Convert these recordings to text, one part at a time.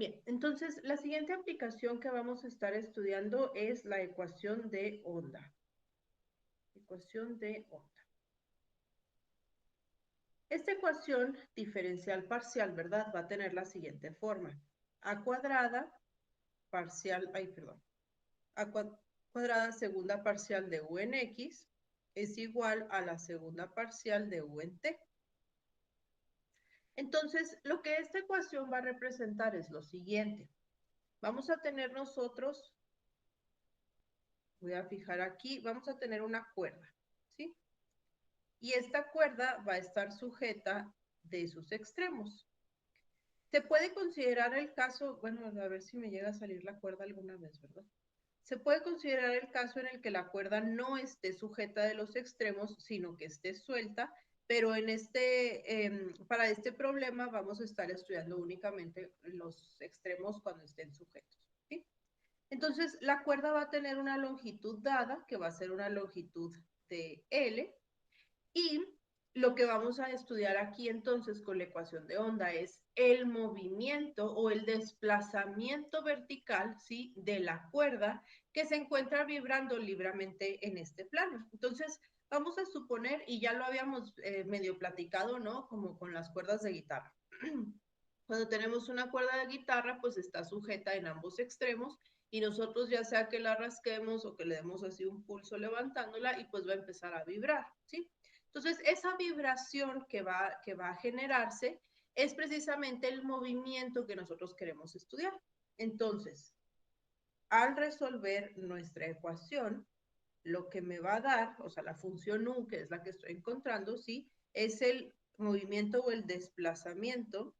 Bien, entonces la siguiente aplicación que vamos a estar estudiando es la ecuación de onda. Ecuación de onda. Esta ecuación diferencial parcial, ¿verdad? Va a tener la siguiente forma. A cuadrada parcial, perdón. A cuadrada segunda parcial de u en x es igual a la segunda parcial de u en t. Entonces, lo que esta ecuación va a representar es lo siguiente. Vamos a tener nosotros, voy a fijar aquí, vamos a tener una cuerda, ¿sí? Y esta cuerda va a estar sujeta de sus extremos. Se puede considerar el caso, bueno, a ver si me llega a salir la cuerda alguna vez, ¿verdad? Se puede considerar el caso en el que la cuerda no esté sujeta de los extremos, sino que esté suelta, pero para este problema vamos a estar estudiando únicamente los extremos cuando estén sujetos, ¿sí? Entonces, la cuerda va a tener una longitud dada, que va a ser una longitud de L, y lo que vamos a estudiar aquí entonces con la ecuación de onda es el movimiento o el desplazamiento vertical, ¿sí?, de la cuerda que se encuentra vibrando libremente en este plano. Entonces, vamos a suponer, y ya lo habíamos medio platicado, ¿no?, como con las cuerdas de guitarra. Cuando tenemos una cuerda de guitarra, pues está sujeta en ambos extremos y nosotros ya sea que la rasquemos o que le demos así un pulso levantándola y pues va a empezar a vibrar, ¿sí? Entonces, esa vibración que va a generarse es precisamente el movimiento que nosotros queremos estudiar. Entonces, al resolver nuestra ecuación, lo que me va a dar, o sea, la función u, que es la que estoy encontrando, ¿sí?, es el movimiento o el desplazamiento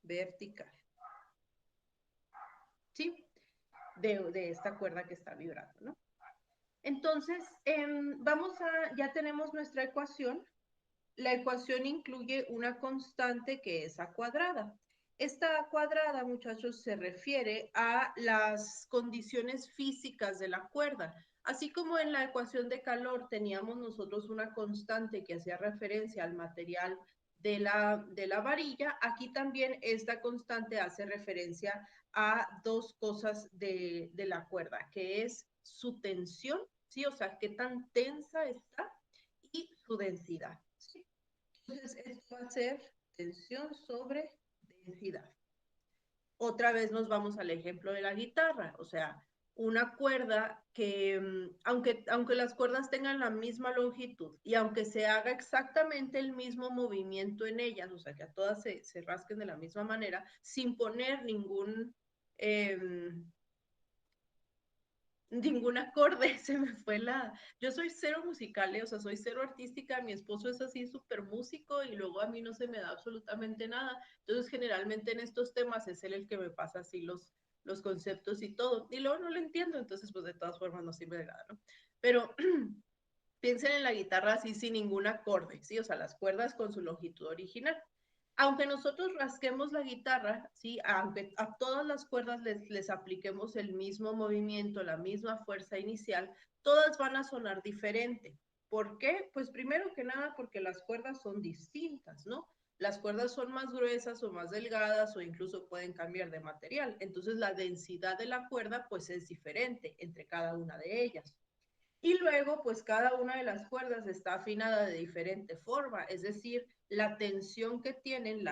vertical, ¿sí? De esta cuerda que está vibrando, ¿no? Entonces, ya tenemos nuestra ecuación. La ecuación incluye una constante que es a cuadrada. Esta a cuadrada, muchachos, se refiere a las condiciones físicas de la cuerda. Así como en la ecuación de calor teníamos nosotros una constante que hacía referencia al material de la varilla, aquí también esta constante hace referencia a dos cosas de la cuerda, que es su tensión, ¿sí? O sea, qué tan tensa está, y su densidad, ¿sí? Entonces, esto va a ser tensión sobre densidad. Otra vez nos vamos al ejemplo de la guitarra, o sea, una cuerda que, aunque las cuerdas tengan la misma longitud y aunque se haga exactamente el mismo movimiento en ellas, o sea, que a todas se rasquen de la misma manera, sin poner eh, ningún acorde, se me fue Yo soy cero musical, o sea, soy cero artística, mi esposo es así súper músico y luego a mí no se me da absolutamente nada, entonces generalmente en estos temas es él el que me pasa así los conceptos y todo, y luego no lo entiendo, entonces pues de todas formas no sirve de nada, ¿no? Pero piensen en la guitarra así sin ningún acorde, ¿sí? O sea, las cuerdas con su longitud original. Aunque nosotros rasquemos la guitarra, ¿sí? Aunque a todas las cuerdas les apliquemos el mismo movimiento, la misma fuerza inicial, todas van a sonar diferente. ¿Por qué? Pues primero que nada porque las cuerdas son distintas, ¿no? Las cuerdas son más gruesas o más delgadas o incluso pueden cambiar de material. Entonces la densidad de la cuerda pues es diferente entre cada una de ellas. Y luego, pues cada una de las cuerdas está afinada de diferente forma, es decir, la tensión que tienen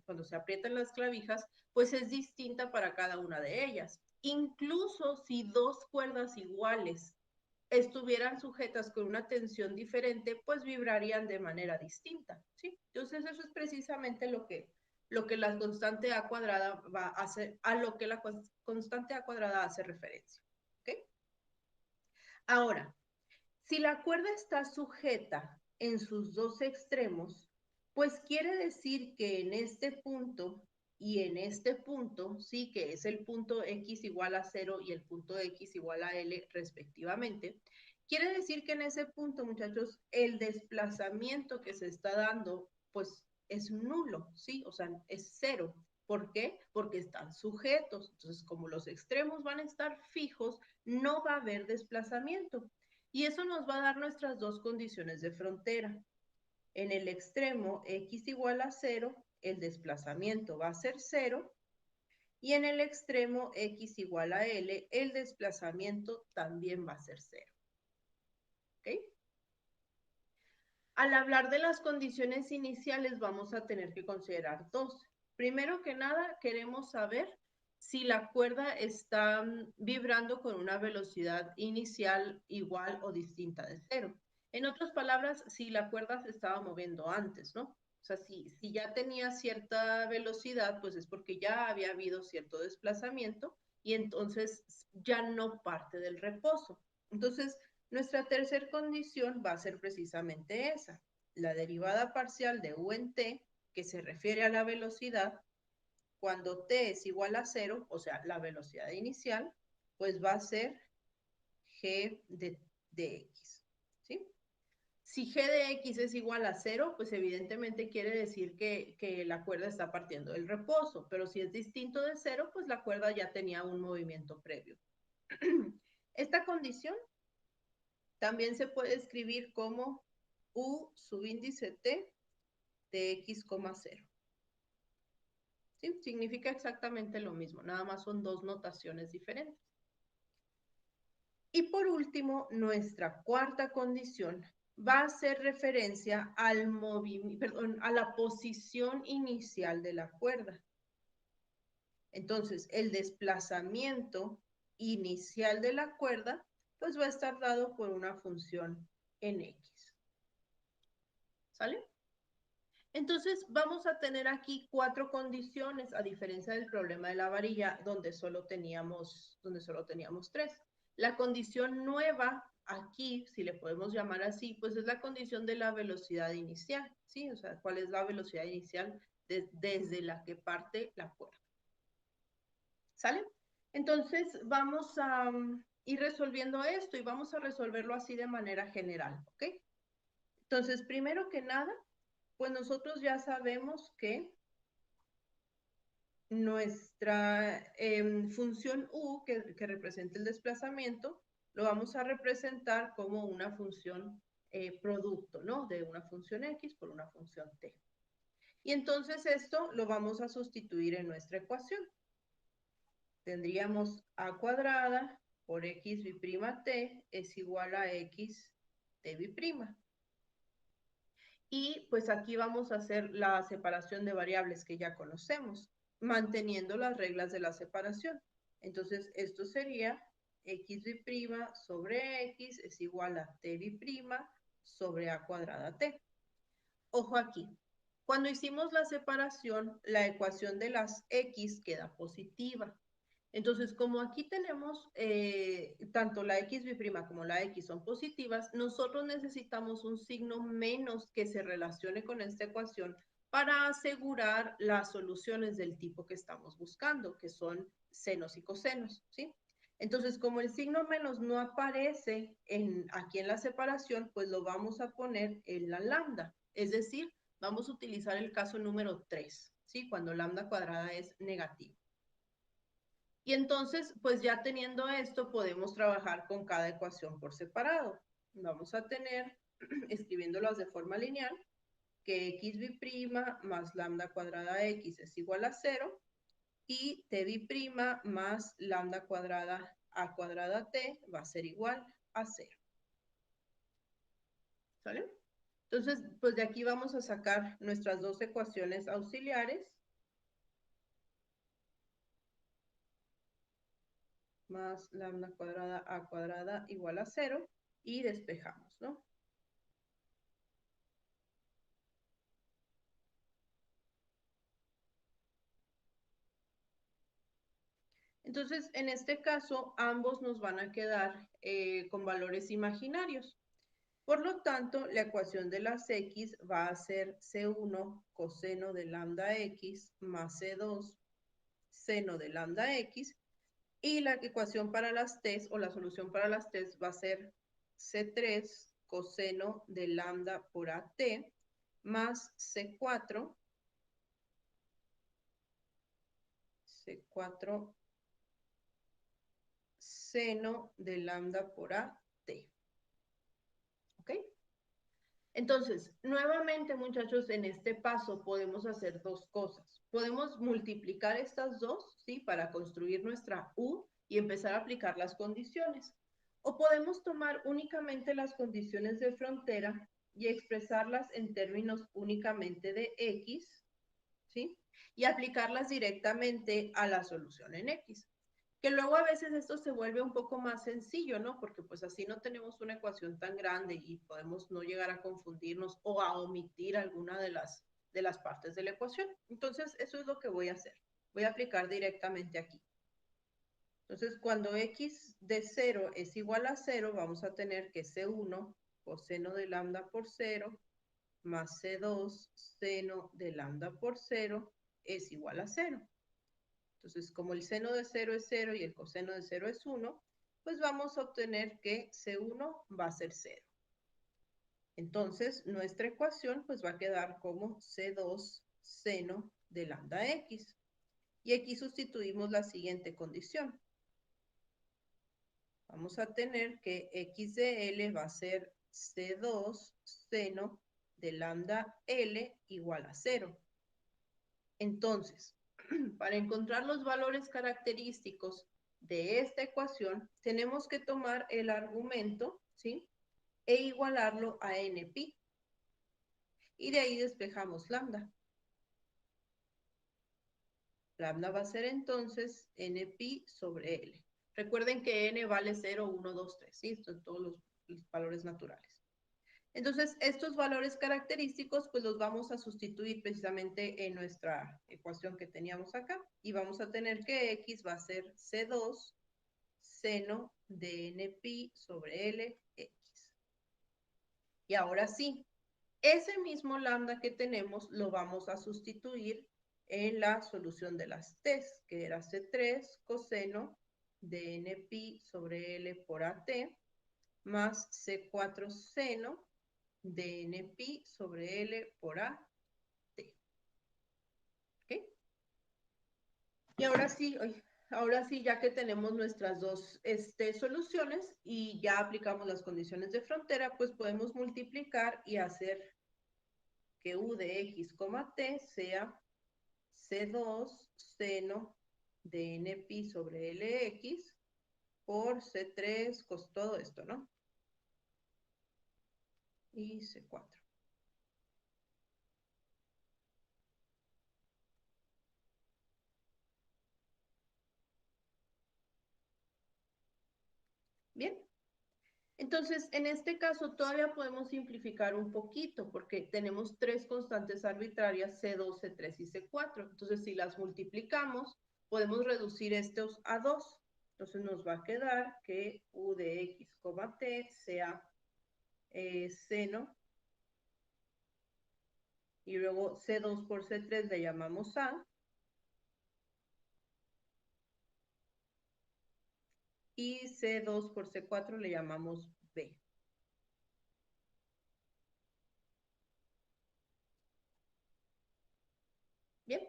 cuando se aprietan las clavijas, pues es distinta para cada una de ellas. Incluso si dos cuerdas iguales estuvieran sujetas con una tensión diferente, pues vibrarían de manera distinta, ¿sí? Entonces eso es precisamente lo que la constante A cuadrada va a hacer, a lo que la constante A cuadrada hace referencia, ¿ok? Ahora, si la cuerda está sujeta en sus dos extremos, pues quiere decir que en este punto y en este punto, sí, que es el punto X igual a 0 y el punto X igual a L respectivamente, quiere decir que en ese punto, muchachos, el desplazamiento que se está dando, pues es nulo, ¿sí? O sea, es cero. ¿Por qué? Porque están sujetos. Entonces, como los extremos van a estar fijos, no va a haber desplazamiento. Y eso nos va a dar nuestras dos condiciones de frontera. En el extremo x igual a 0, el desplazamiento va a ser 0 y en el extremo x igual a L, el desplazamiento también va a ser 0. ¿Ok? Al hablar de las condiciones iniciales vamos a tener que considerar dos. Primero que nada, queremos saber si la cuerda está vibrando con una velocidad inicial igual o distinta de 0. En otras palabras, si la cuerda se estaba moviendo antes, ¿no? O sea, si ya tenía cierta velocidad, pues es porque ya había habido cierto desplazamiento y entonces ya no parte del reposo. Entonces, nuestra tercera condición va a ser precisamente esa, la derivada parcial de u en t, que se refiere a la velocidad, cuando t es igual a 0, o sea, la velocidad inicial, pues va a ser g de x, ¿sí? Si g de x es igual a 0, pues evidentemente quiere decir que la cuerda está partiendo del reposo, pero si es distinto de 0, pues la cuerda ya tenía un movimiento previo. Esta condición también se puede escribir como u subíndice t de x, 0. ¿Sí? Significa exactamente lo mismo, nada más son dos notaciones diferentes. Y por último, nuestra cuarta condición va a hacer referencia al a la posición inicial de la cuerda. Entonces, el desplazamiento inicial de la cuerda pues va a estar dado por una función en x. ¿Sale? Entonces vamos a tener aquí cuatro condiciones, a diferencia del problema de la varilla, donde solo teníamos tres. La condición nueva aquí, si le podemos llamar así, pues es la condición de la velocidad inicial, ¿sí? O sea, ¿cuál es la velocidad inicial desde la que parte la cuerda? ¿Sale? Entonces vamos a ir resolviendo esto y vamos a resolverlo así de manera general, ¿ok? Entonces, primero que nada, pues nosotros ya sabemos que nuestra función u, que representa el desplazamiento, lo vamos a representar como una función producto, ¿no? De una función x por una función t. Y entonces esto lo vamos a sustituir en nuestra ecuación. Tendríamos a cuadrada por x t es igual a x t prima. Y pues aquí vamos a hacer la separación de variables que ya conocemos, manteniendo las reglas de la separación. Entonces, esto sería x' sobre x es igual a t' sobre a cuadrada t. Ojo aquí, cuando hicimos la separación, la ecuación de las x queda positiva. Entonces, como aquí tenemos tanto la x' como la x son positivas, nosotros necesitamos un signo menos que se relacione con esta ecuación para asegurar las soluciones del tipo que estamos buscando, que son senos y cosenos, ¿sí? Entonces, como el signo menos no aparece aquí en la separación, pues lo vamos a poner en la lambda. Es decir, vamos a utilizar el caso número 3, ¿sí? Cuando lambda cuadrada es negativa. Y entonces, pues ya teniendo esto, podemos trabajar con cada ecuación por separado. Vamos a tener, escribiéndolas de forma lineal, que x' más lambda cuadrada x es igual a 0 y t' más lambda cuadrada a cuadrada t va a ser igual a 0. ¿Sale? Entonces, pues de aquí vamos a sacar nuestras dos ecuaciones auxiliares. Más lambda cuadrada a cuadrada igual a 0 y despejamos, ¿no? Entonces, en este caso, ambos nos van a quedar con valores imaginarios. Por lo tanto, la ecuación de las x va a ser C1 coseno de lambda x más C2 seno de lambda x. Y la ecuación para las t o la solución para las t va a ser C3 coseno de lambda por AT más C4 seno de lambda por AT. ¿Ok? Entonces, nuevamente, muchachos, en este paso podemos hacer dos cosas. Podemos multiplicar estas dos, ¿sí? Para construir nuestra U y empezar a aplicar las condiciones. O podemos tomar únicamente las condiciones de frontera y expresarlas en términos únicamente de X, ¿sí? Y aplicarlas directamente a la solución en X. Que luego a veces esto se vuelve un poco más sencillo, ¿no? Porque pues así no tenemos una ecuación tan grande y podemos no llegar a confundirnos o a omitir alguna de las partes de la ecuación. Entonces, eso es lo que voy a hacer. Voy a aplicar directamente aquí. Entonces, cuando x de 0 es igual a 0, vamos a tener que C1 coseno de lambda por 0 más C2 seno de lambda por 0 es igual a 0. Entonces, como el seno de 0 es 0 y el coseno de 0 es 1, pues vamos a obtener que C1 va a ser 0. Entonces, nuestra ecuación pues va a quedar como C2 seno de lambda X. Y aquí sustituimos la siguiente condición. Vamos a tener que X de L va a ser C2 seno de lambda L igual a 0. Entonces, para encontrar los valores característicos de esta ecuación, tenemos que tomar el argumento, ¿sí? E igualarlo a NP. Y de ahí despejamos lambda. Lambda va a ser entonces NP sobre L. Recuerden que N vale 0, 1, 2, 3, ¿sí? Estos son todos los valores naturales. Entonces, estos valores característicos, pues los vamos a sustituir precisamente en nuestra ecuación que teníamos acá. Y vamos a tener que X va a ser C2 seno de NP sobre L X. Y ahora sí, ese mismo lambda que tenemos lo vamos a sustituir en la solución de las T's, que era C3 coseno de NP sobre L por AT más C4 seno de NP sobre L por AT. ¿Ok? Y ahora sí, ya que tenemos nuestras dos soluciones y ya aplicamos las condiciones de frontera, pues podemos multiplicar y hacer que U de X, T sea C2 seno de NP sobre LX por C3, todo esto, ¿no? Y C4. Bien. Entonces, en este caso todavía podemos simplificar un poquito porque tenemos tres constantes arbitrarias, C2, C3 y C4. Entonces, si las multiplicamos, podemos reducir estos a 2. Entonces, nos va a quedar que U de X, T sea seno. Y luego C2 por C3 le llamamos A. Y C2 por C4 le llamamos B. Bien.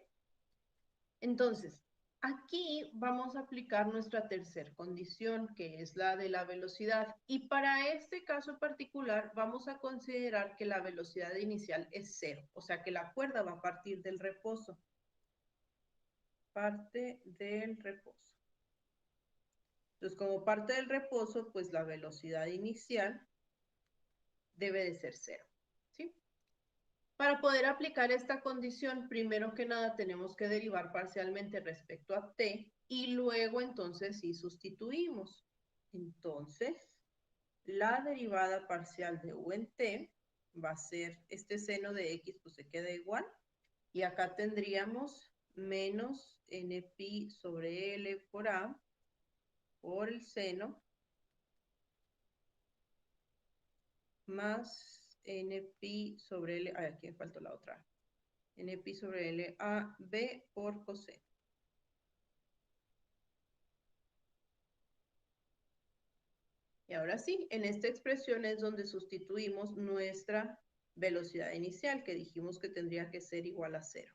Entonces, aquí vamos a aplicar nuestra tercera condición, que es la de la velocidad. Y para este caso particular, vamos a considerar que la velocidad inicial es 0. O sea que la cuerda va a partir del reposo. Parte del reposo. Entonces, como parte del reposo, pues la velocidad inicial debe de ser 0. ¿Sí? Para poder aplicar esta condición, primero que nada tenemos que derivar parcialmente respecto a t y luego entonces sí sustituimos. Entonces, la derivada parcial de u en t va a ser este seno de x, pues se queda igual. Y acá tendríamos menos npi sobre l por a por el seno más npi sobre l, aquí me faltó la otra, NP sobre L a B por coseno. Y ahora sí, en esta expresión es donde sustituimos nuestra velocidad inicial, que dijimos que tendría que ser igual a 0.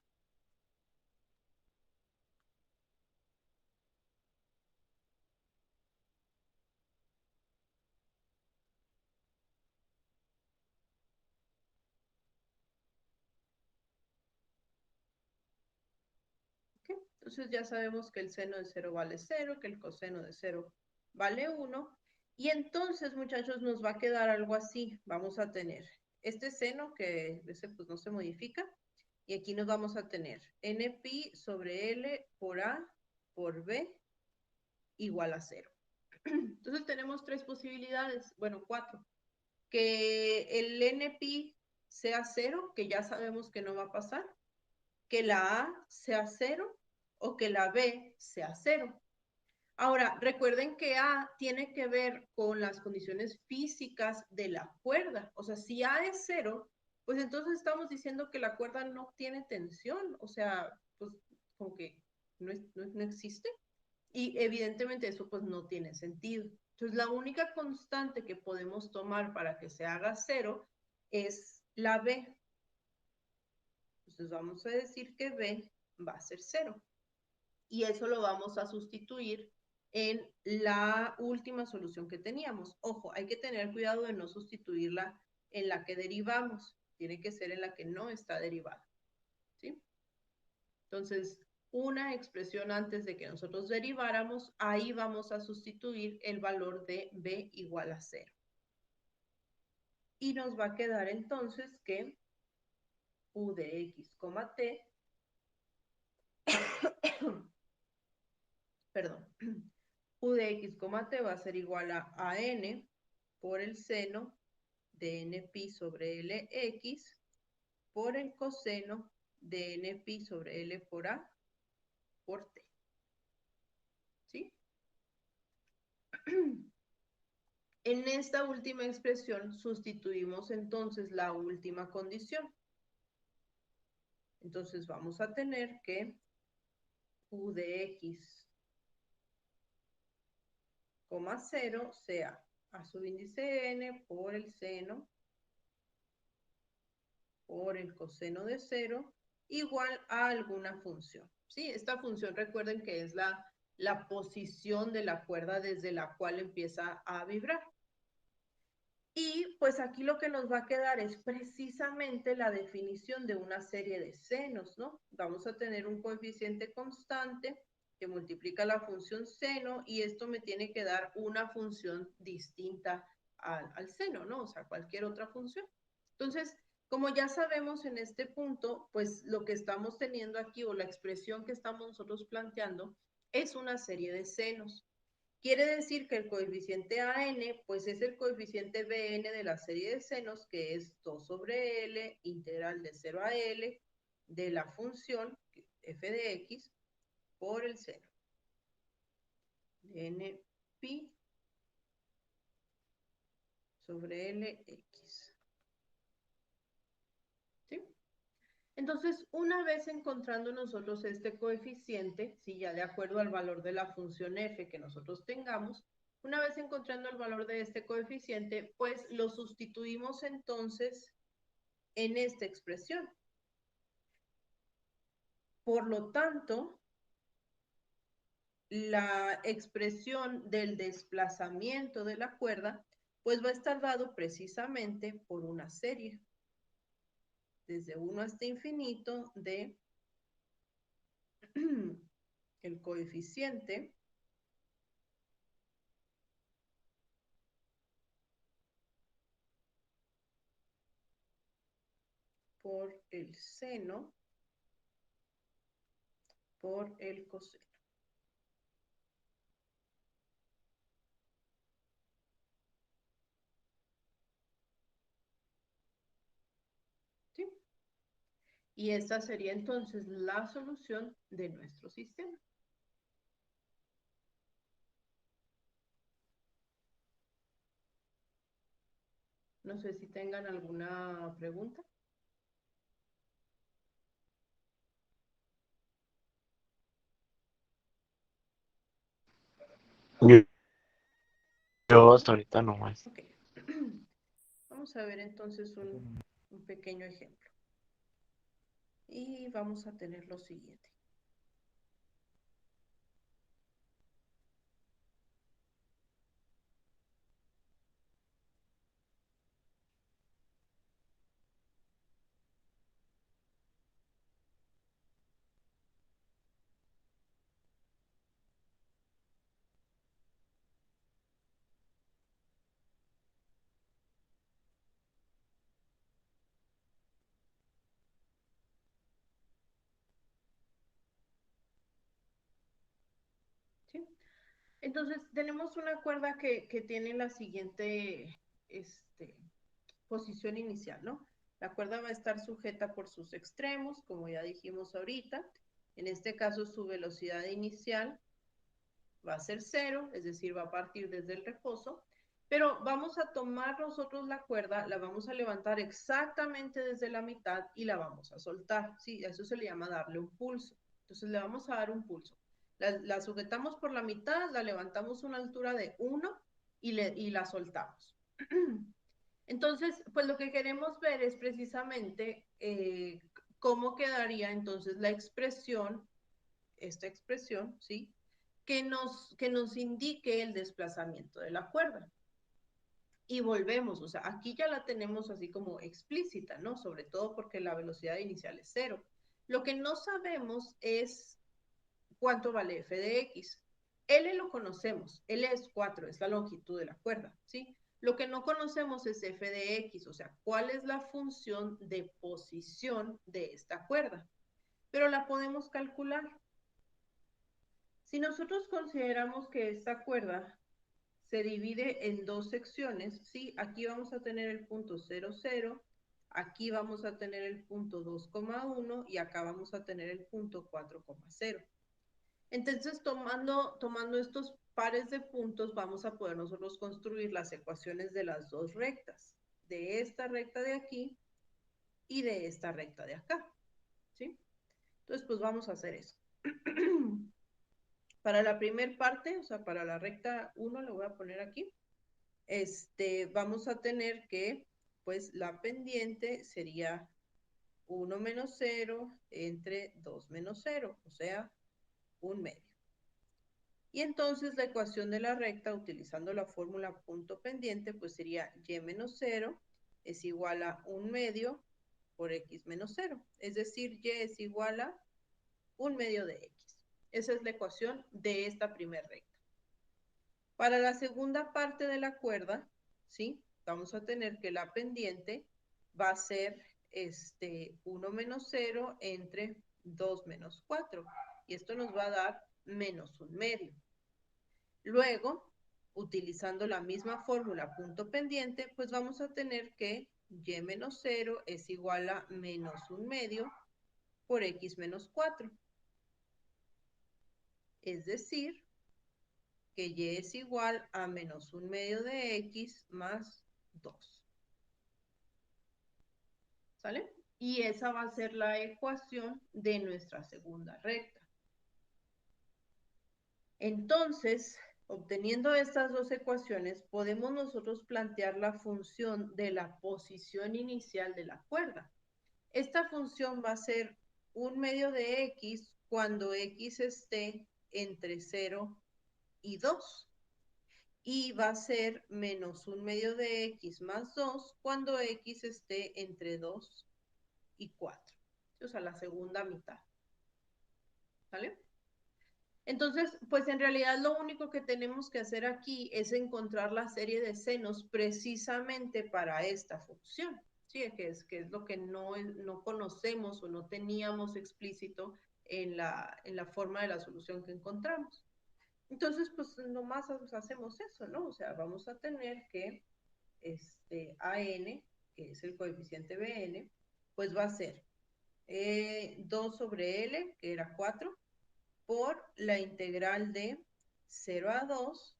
Entonces ya sabemos que el seno de 0 vale 0, que el coseno de 0 vale 1. Y entonces, muchachos, nos va a quedar algo así. Vamos a tener este seno, que ese pues no se modifica. Y aquí nos vamos a tener npi sobre L por A por B igual a 0. Entonces tenemos tres posibilidades, bueno, cuatro. Que el npi sea 0, que ya sabemos que no va a pasar. Que la A sea 0 o que la B sea 0. Ahora, recuerden que A tiene que ver con las condiciones físicas de la cuerda. O sea, si A es 0, pues entonces estamos diciendo que la cuerda no tiene tensión. O sea, pues como que no existe. Y evidentemente eso pues no tiene sentido. Entonces, la única constante que podemos tomar para que se haga 0 es la B. Entonces vamos a decir que B va a ser 0. Y eso lo vamos a sustituir en la última solución que teníamos. Ojo, hay que tener cuidado de no sustituirla en la que derivamos. Tiene que ser en la que no está derivada. ¿Sí? Entonces, una expresión antes de que nosotros deriváramos, ahí vamos a sustituir el valor de b igual a 0. Y nos va a quedar entonces que u de x, t, perdón, u de x, t va a ser igual a n por el seno de npi sobre lx por el coseno de npi sobre l por a por t. ¿Sí? En esta última expresión sustituimos entonces la última condición. Entonces vamos a tener que u de x, 0 sea a subíndice n por el seno por el coseno de 0 igual a alguna función. ¿Sí? Esta función recuerden que es la posición de la cuerda desde la cual empieza a vibrar. Y pues aquí lo que nos va a quedar es precisamente la definición de una serie de senos, ¿no? Vamos a tener un coeficiente constante que multiplica la función seno y esto me tiene que dar una función distinta al seno, ¿no? O sea, cualquier otra función. Entonces, como ya sabemos en este punto, pues lo que estamos teniendo aquí o la expresión que estamos nosotros planteando es una serie de senos. Quiere decir que el coeficiente AN, pues es el coeficiente BN de la serie de senos, que es 2 sobre L, integral de 0 a L, de la función f de x por el seno. N pi sobre Lx. ¿Sí? Entonces, una vez encontrando nosotros este coeficiente, si ya de acuerdo al valor de la función f que nosotros tengamos, una vez encontrando el valor de este coeficiente, pues lo sustituimos entonces en esta expresión. Por lo tanto, la expresión del desplazamiento de la cuerda, pues va a estar dado precisamente por una serie, desde 1 hasta infinito de el coeficiente por el seno por el coseno. ¿Sí? Y esta sería entonces la solución de nuestro sistema. No sé si tengan alguna pregunta. Yo, yo hasta ahorita no más. Ok. Vamos a ver entonces un pequeño ejemplo. Y vamos a tener lo siguiente. Entonces, tenemos una cuerda que tiene la siguiente posición inicial, ¿no? La cuerda va a estar sujeta por sus extremos, como ya dijimos ahorita. En este caso, su velocidad inicial va a ser 0, es decir, va a partir desde el reposo. Pero vamos a tomar nosotros la cuerda, la vamos a levantar exactamente desde la mitad y la vamos a soltar, ¿sí? Eso se le llama darle un pulso. Entonces le vamos a dar un pulso. La sujetamos por la mitad, la levantamos a una altura de 1 y la soltamos. Entonces, pues lo que queremos ver es precisamente cómo quedaría entonces la expresión, esta expresión, ¿sí? Que nos indique el desplazamiento de la cuerda. Y volvemos, o sea, aquí ya la tenemos así como explícita, ¿no? Sobre todo porque la velocidad inicial es 0. Lo que no sabemos es cuánto vale f de x. L lo conocemos, L es 4, es la longitud de la cuerda, ¿sí? Lo que no conocemos es f de x, o sea, cuál es la función de posición de esta cuerda. Pero la podemos calcular. Si nosotros consideramos que esta cuerda se divide en dos secciones, ¿sí? Aquí vamos a tener el punto 0, 0, aquí vamos a tener el punto 2,1 y acá vamos a tener el punto 4,0. Entonces, tomando estos pares de puntos, vamos a poder nosotros construir las ecuaciones de las dos rectas, de esta recta de aquí y de esta recta de acá, ¿sí? Entonces, pues vamos a hacer eso. Para la primera parte, o sea, para la recta 1, le voy a poner aquí, vamos a tener que, pues, la pendiente sería 1 menos 0 entre 2 menos 0, o sea, 1/2. Y entonces la ecuación de la recta, utilizando la fórmula punto pendiente, pues sería y menos 0 es igual a 1/2 por x menos 0. Es decir, y es igual a 1/2 de x. Esa es la ecuación de esta primera recta. Para la segunda parte de la cuerda, ¿sí? Vamos a tener que la pendiente va a ser 1 menos 0 entre 2 menos 4. Y esto nos va a dar menos 1/2. Luego, utilizando la misma fórmula punto pendiente, pues vamos a tener que y menos 0 es igual a menos 1/2 por x menos 4. Es decir, que y es igual a menos 1/2 de x más 2. ¿Sale? Y esa va a ser la ecuación de nuestra segunda recta. Entonces, obteniendo estas dos ecuaciones, podemos nosotros plantear la función de la posición inicial de la cuerda. Esta función va a ser 1/2 de x cuando x esté entre 0 y 2. Y va a ser menos 1/2 de x más 2 cuando x esté entre 2 y 4. O sea, la segunda mitad. ¿Vale? Entonces, pues en realidad lo único que tenemos que hacer aquí es encontrar la serie de senos precisamente para esta función, ¿sí? Que es lo que no conocemos o no teníamos explícito en la forma de la solución que encontramos. Entonces, pues nomás hacemos eso, ¿no? O sea, vamos a tener que AN, que es el coeficiente BN, pues va a ser 2 sobre L, que era 4, por la integral de 0 a 2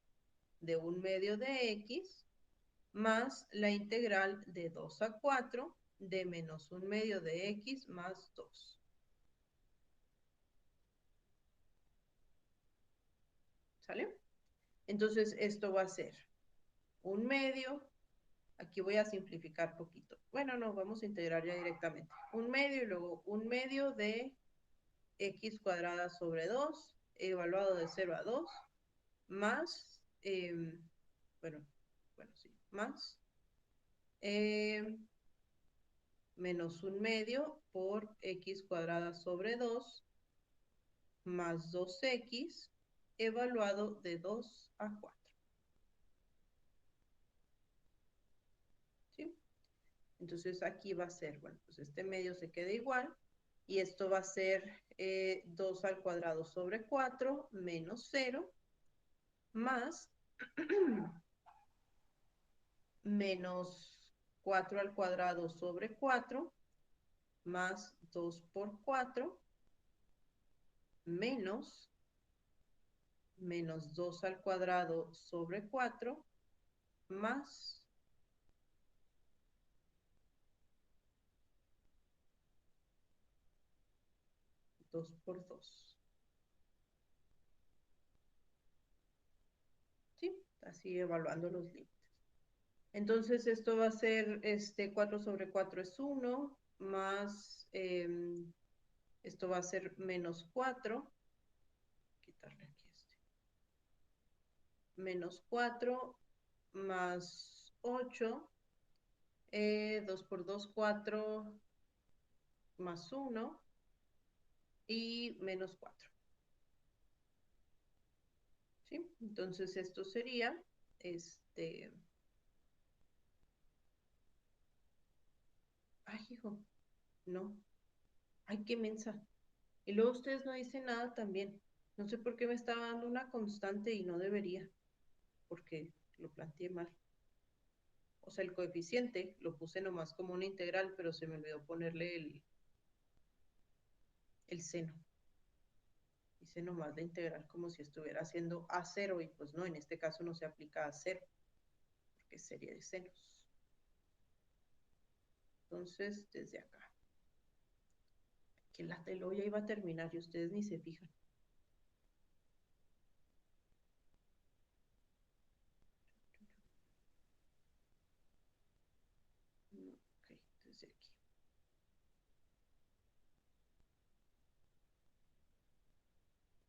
de 1/2 de x más la integral de 2 a 4 de menos 1/2 de x más 2. ¿Sale? Entonces esto va a ser 1/2. Aquí voy a simplificar poquito. Bueno, no, vamos a integrar ya directamente. 1/2 y luego 1/2 de x cuadrada sobre 2, evaluado de 0 a 2, más, bueno, sí, más menos 1/2 por x cuadrada sobre 2 más 2x evaluado de 2 a 4. ¿Sí? Entonces aquí va a ser, bueno, pues este medio se queda igual y esto va a ser 2 al cuadrado sobre 4 menos 0 más menos 4 al cuadrado sobre 4 más 2 por 4 menos 2 al cuadrado sobre 4 más 2 por 2. ¿Sí? Así evaluando los límites. Entonces esto va a ser, 4 sobre 4 es 1, más, esto va a ser menos 4, quitarle aquí menos 4 más 8, 2 por 2, 4, más 1 y menos 4. ¿Sí? Entonces esto sería, ay, hijo, no, ay, qué mensa. Y luego ustedes no dicen nada también. No sé por qué me estaba dando una constante y no debería, porque lo planteé mal. O sea, el coeficiente lo puse nomás como una integral, pero se me olvidó ponerle el seno. Hice nomás la integral como si estuviera haciendo A0 y pues no, en este caso no se aplica A0, porque es serie de senos. Entonces, desde acá. Que la telo ya iba a terminar y ustedes ni se fijan. Ok, desde aquí.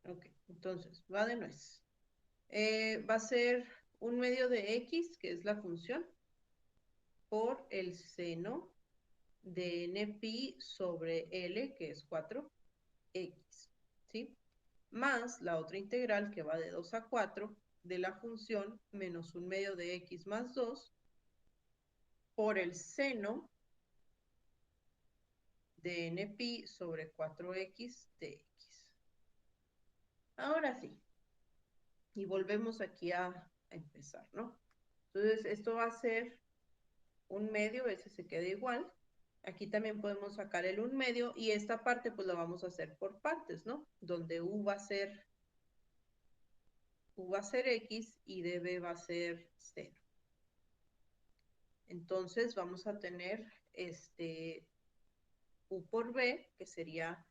Ok, entonces, va de nuez. Va a ser un medio de x, que es la función, por el seno de npi sobre L, que es 4x, ¿sí? Más la otra integral que va de 2 a 4 de la función menos un medio de x más 2 por el seno de npi sobre 4x de x. Ahora sí, y volvemos aquí a empezar, ¿no? Entonces, esto va a ser un medio, ese se queda igual. Aquí también podemos sacar el un medio y esta parte pues la vamos a hacer por partes, ¿no? Donde u va a ser x y db va a ser 0. Entonces vamos a tener u por b, que sería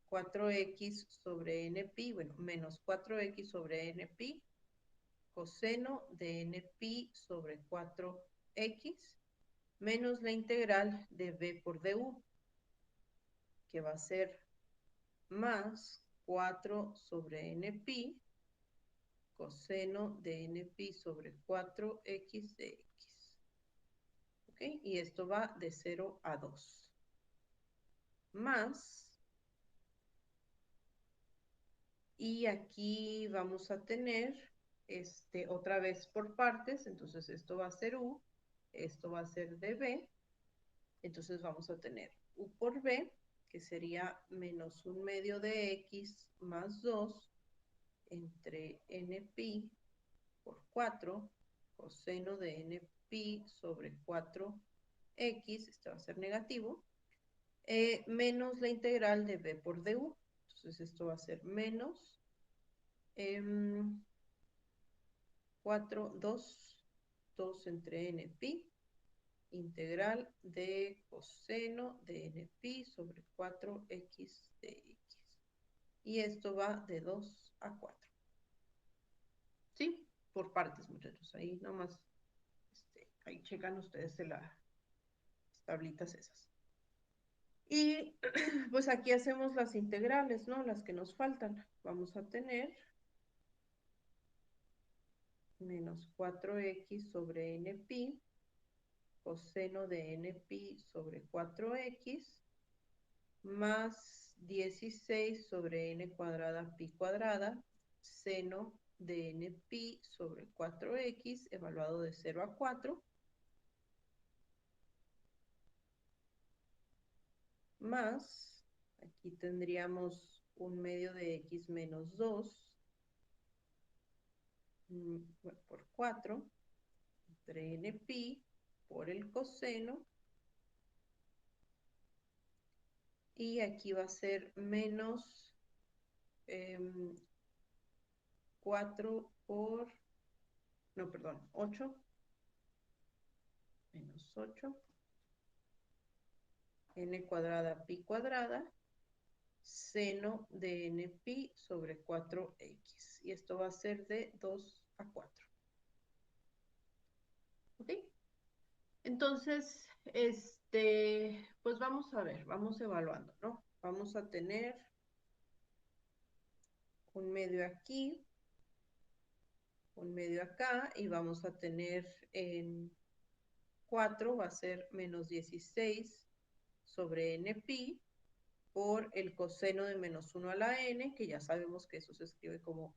4x sobre npi, bueno, menos 4x sobre npi, coseno de npi sobre 4x, menos la integral de b por du, que va a ser más 4 sobre npi, coseno de npi sobre 4x de x. ¿Ok? Y esto va de 0 a 2. Más, y aquí vamos a tener, otra vez por partes, entonces esto va a ser u, esto va a ser db, entonces vamos a tener u por b, que sería menos un medio de x más 2 entre npi por 4, coseno de npi sobre 4x, esto va a ser negativo, menos la integral de b por du. Entonces esto va a ser menos 4, 2 entre npi, integral de coseno de npi sobre 4x de x. Y esto va de 2 a 4. ¿Sí? Por partes, muchachos. Ahí nomás, ahí checan ustedes las tablitas esas. Y pues aquí hacemos las integrales, ¿no? Las que nos faltan. Vamos a tener menos 4x sobre npi, coseno de npi sobre 4x, más 16 sobre n cuadrada pi cuadrada, seno de npi sobre 4x, evaluado de 0 a 4, más, aquí tendríamos un medio de x menos 2 bueno, por 4 entre n pi por el coseno. Y aquí va a ser menos 4 por, no, perdón, 8 menos 8 n cuadrada pi cuadrada seno de n pi sobre 4x. Y esto va a ser de 2 a 4. ¿Ok? Entonces, pues vamos a ver, vamos evaluando, ¿no? Vamos a tener un medio aquí, un medio acá, y vamos a tener en 4, va a ser menos 16 sobre n pi por el coseno de menos 1 a la n, que ya sabemos que eso se escribe como,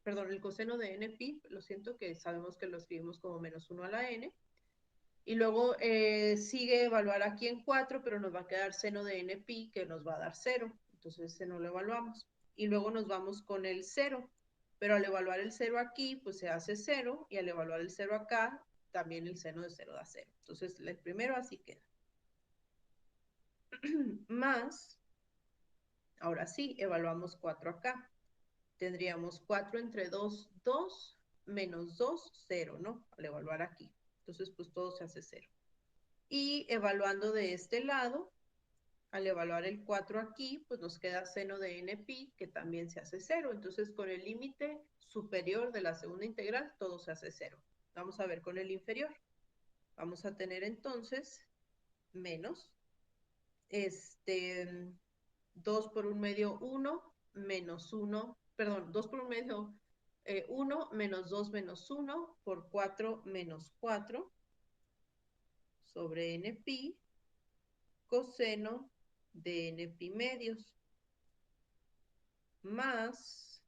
perdón, el coseno de n pi, lo siento, que sabemos que lo escribimos como menos 1 a la n. Y luego sigue evaluar aquí en 4, pero nos va a quedar seno de n pi, que nos va a dar 0. Entonces ese no lo evaluamos. Y luego nos vamos con el 0. Pero al evaluar el 0 aquí, pues se hace 0. Y al evaluar el 0 acá, también el seno de 0 da 0. Entonces el primero así queda. Más, ahora sí, evaluamos 4 acá. Tendríamos 4 entre 2, 2, menos 2, 0, ¿no? Al evaluar aquí. Entonces, pues todo se hace 0. Y evaluando de este lado, al evaluar el 4 aquí, pues nos queda seno de n pi, que también se hace 0. Entonces, con el límite superior de la segunda integral, todo se hace 0. Vamos a ver con el inferior. Vamos a tener entonces menos 2 por un medio 1 menos 1, perdón, 2 por un medio 1 menos 2 menos 1 por 4 menos 4 sobre n pi coseno de n pi medios más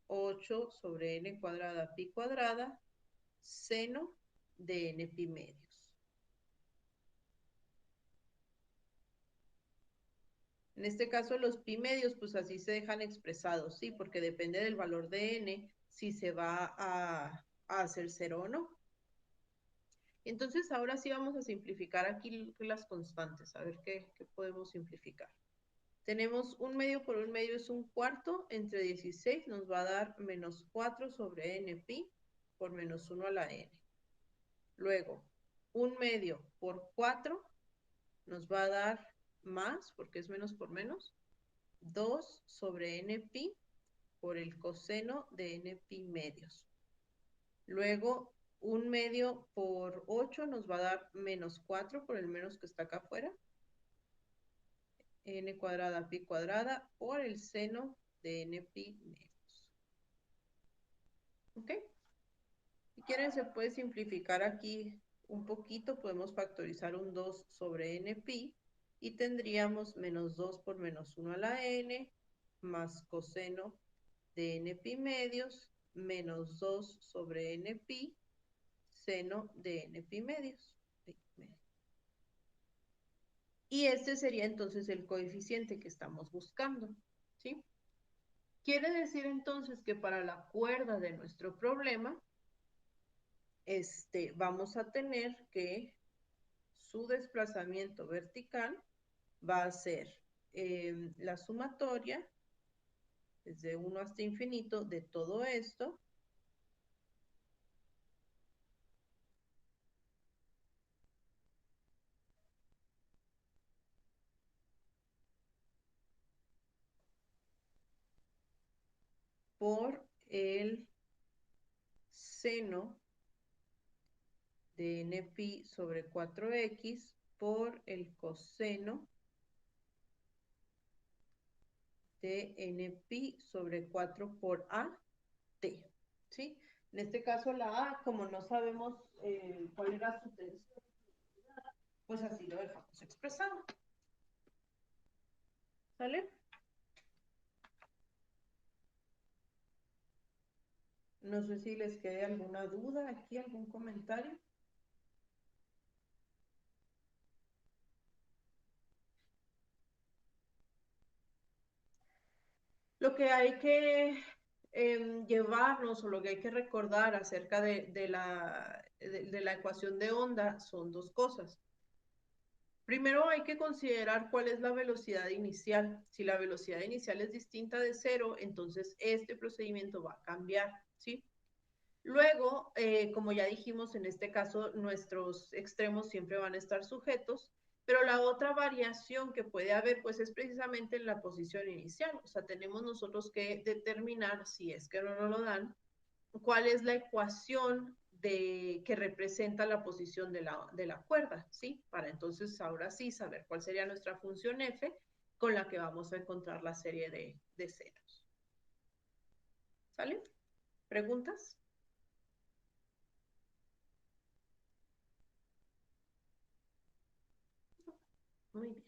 8 sobre n cuadrada pi cuadrada seno de n pi medios. En este caso los pi medios pues así se dejan expresados, ¿sí? Porque depende del valor de n si se va a hacer 0 o no. Entonces ahora sí vamos a simplificar aquí las constantes, a ver qué podemos simplificar. Tenemos un medio por un medio es un cuarto, entre 16 nos va a dar menos 4 sobre n pi por menos 1 a la n. Luego, un medio por 4 nos va a dar más, porque es menos por menos, 2 sobre n pi por el coseno de n pi medios. Luego, un medio por 8 nos va a dar menos 4 por el menos que está acá afuera. N cuadrada pi cuadrada por el seno de n pi medios. ¿Ok? Si quieren se puede simplificar aquí un poquito. Podemos factorizar un 2 sobre n pi y tendríamos menos 2 por menos 1 a la n más coseno de n pi medios menos 2 sobre n pi seno de n pi medios. Y este sería entonces el coeficiente que estamos buscando, ¿sí? Quiere decir entonces que para la cuerda de nuestro problema, vamos a tener que su desplazamiento vertical va a ser la sumatoria desde 1 hasta infinito de todo esto por el seno de n pi sobre 4x por el coseno de n pi sobre 4 por a t, ¿sí? En este caso la a, como no sabemos cuál era su tensión, pues así lo dejamos expresado. ¿Sale? No sé si les quede alguna duda aquí, algún comentario. Lo que hay que llevarnos o lo que hay que recordar acerca de la ecuación de onda son dos cosas. Primero hay que considerar cuál es la velocidad inicial. Si la velocidad inicial es distinta de cero, entonces este procedimiento va a cambiar, ¿sí? Luego, como ya dijimos, en este caso nuestros extremos siempre van a estar sujetos, pero la otra variación que puede haber, pues es precisamente en la posición inicial. O sea, tenemos nosotros que determinar, si es que no nos lo dan, cuál es la ecuación que representa la posición de la cuerda, ¿sí? Para entonces ahora sí saber cuál sería nuestra función f con la que vamos a encontrar la serie de ceros. ¿Sale? ¿Preguntas? Muy bien.